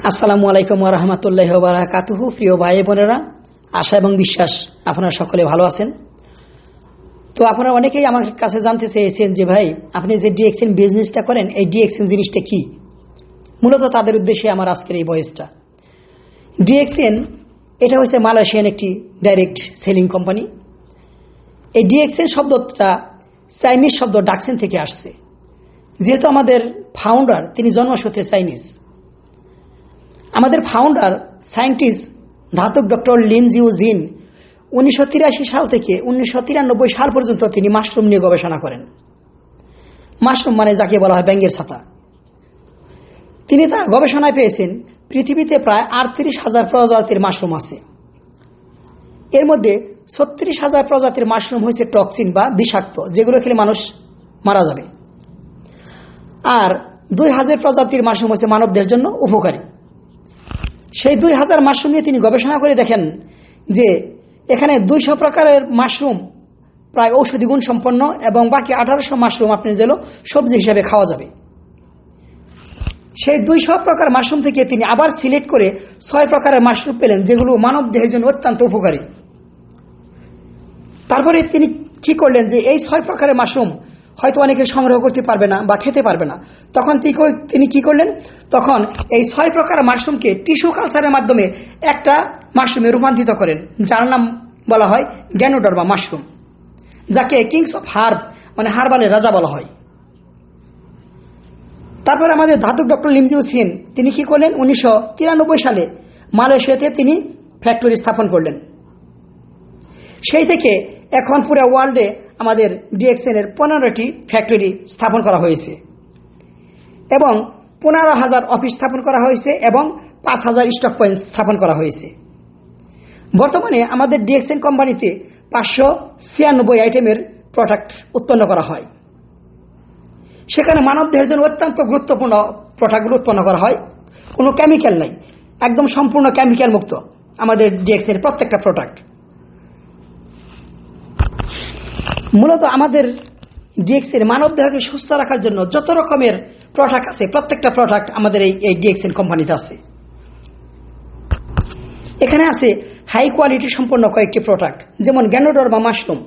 আসসালামু আলাইকুম ওয়া রাহমাতুল্লাহি ওয়া বারাকাতুহু। প্রিয় ভাই বোনেরা, আশা এবং বিশ্বাস আপনারা সকলে ভালো আছেন। তো আপনারা অনেকেই আমার কাছে জানতে চেয়েছেন যে ভাই, আপনি যে ডিএক্সএন বিজনেসটা করেন, এই ডিএক্সএন জিনিসটা কি? মূলত তাদের উদ্দেশ্যে আমার আজকের এই ভয়েসটা। ডিএক্সএন এটা হচ্ছে মালয়েশিয়ান একটি ডাইরেক্ট সেলিং কোম্পানি। এই ডিএক্সএন শব্দটা চাইনিজ শব্দ ডাকসেন থেকে আসছে। যেহেতু আমাদের ফাউন্ডার তিনি জন্মসূত্রে চাইনিজ, আমাদের ফাউন্ডার সায়েন্টিস্ট ধাতুক ডক্টর লিন জিউ জিন 1983 সাল থেকে 1993 সাল পর্যন্ত তিনি মাশরুম নিয়ে গবেষণা করেন। মাশরুম মানে যাকে বলা হয় ব্যাঙের ছাতা। তিনি তার গবেষণায় পেয়েছেন পৃথিবীতে প্রায় 38,000 প্রজাতির মাশরুম আছে। এর মধ্যে 36,000 প্রজাতির মাশরুম হয়েছে টক্সিন বা বিষাক্ত, যেগুলো খেলে মানুষ মারা যাবে। আর 2,000 প্রজাতির মাশরুম হচ্ছে মানবদের জন্য উপকারী। সেই 2,000 মাশরুম নিয়ে তিনি গবেষণা করে দেখেন যে এখানে 200 প্রকারের মাশরুম প্রায় ঔষধি গুণ সম্পন্ন এবং বাকি 1800 মাশরুম আপনি যেন সবজি হিসেবে খাওয়া যাবে। সেই 200 প্রকার মাশরুম থেকে তিনি আবার সিলেক্ট করে 6 প্রকারের মাশরুম পেলেন, যেগুলো মানব দেহের জন্য অত্যন্ত উপকারী। তারপরে তিনি কি করলেন যে এই 6 প্রকারের মাশরুম হয়তো অনেকে সংগ্রহ করতে পারবে না বা খেতে পারবে না। তখন তিনি কি করলেন, তখন এই 6 প্রকার মাশরুমকে টিস্যু কালচারের মাধ্যমে একটা মাশরুমে রূপান্তরিত করেন, যার নাম বলা হয় গ্যানোডার্মা মাশরুম, যাকে কিংস অফ হার্ব মানে হার্বালের রাজা বলা হয়। তারপরে আমাদের ধাতুক ডক্টর লিন জিউ জিন তিনি কি করলেন, 1993 সালে মালয়েশিয়াতে তিনি ফ্যাক্টরি স্থাপন করলেন। সেই থেকে এখন পুরো ওয়ার্ল্ডে আমাদের ডিএক্সএন এর 15টি ফ্যাক্টরি স্থাপন করা হয়েছে এবং 15,000 অফিস স্থাপন করা হয়েছে এবং 5,000 স্টক পয়েন্ট স্থাপন করা হয়েছে। বর্তমানে আমাদের ডিএক্সএন কোম্পানিতে 596 আইটেমের প্রোডাক্ট উৎপন্ন করা হয়। সেখানে মানবদেহের জন্য অত্যন্ত গুরুত্বপূর্ণ প্রোডাক্টগুলো উৎপন্ন করা হয়। কোনো কেমিক্যাল নাই, একদম সম্পূর্ণ কেমিক্যাল মুক্ত আমাদের ডিএক্সএন এর প্রত্যেকটা প্রোডাক্ট। মূলত আমাদের ডিএক্সএন মানব দেহকে সুস্থ রাখার জন্য যত রকমের প্রোডাক্ট আছে, প্রত্যেকটা প্রোডাক্ট আমাদের এই ডিএক্সএন কোম্পানিতে আছে। এখানে আছে হাই কোয়ালিটি সম্পন্ন কয়েকটি প্রোডাক্ট, যেমন গ্যানোডার্মা মাশরুম